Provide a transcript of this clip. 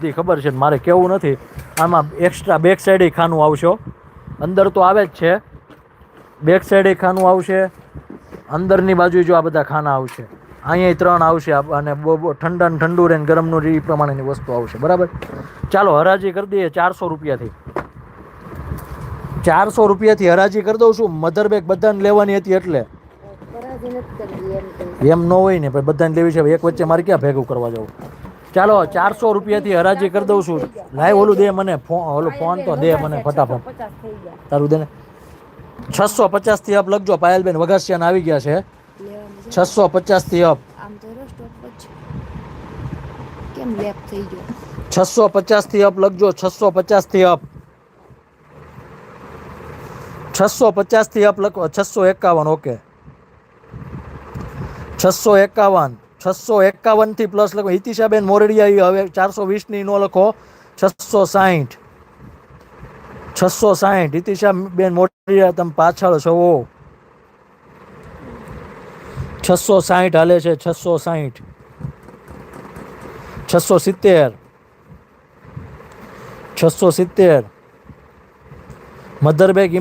ખબર છે મારે કેવું નથી આમાં એક્સ્ટ્રા બેક સાઈડે ખાનું આવશે અંદર તો આવે જ છે બેક સાઈડે ખાનું આવશે અંદરની બાજુ જો આ બધા ખાના આવશે અહીંયા 3 આવશે અને ઠંડા ને ઠંડુ રહે ગરમનું એ પ્રમાણેની વસ્તુ આવશે બરાબર ચાલો હરાજી કરી દઈએ 400 રૂપિયાથી 400 રૂપિયાથી હરાજી કરી દઉં છું મધર બેગ બધાને લેવાની હતી એટલે એમ ન હોય ને બધાને લેવી છે એક વચ્ચે મારે ક્યાં ભેગું કરવા જવું ચાલો 400 રૂપિયાથી હરાજી કરી દઉં છું લાઈવ ઓલું દે મને ઓલું ફોન તો દે મને ફટાફટ તારું દે ને 650 થી અપ લખજો પાયલબેન વઘાસિયાન આવી ગયા છે 650 થી અપ 650 થી અપ લખજો 650 થી અપ 650 થી અપ લખો 651 ઓકે 651 થી પ્લસ લખો હિતિશાબેન મોરડિયા હવે 420 ની નો લખો 660 હિતિશાબેન મોરડિયા તમે પાછળ છો 660 હાલે છે 660 670 મધર બેગ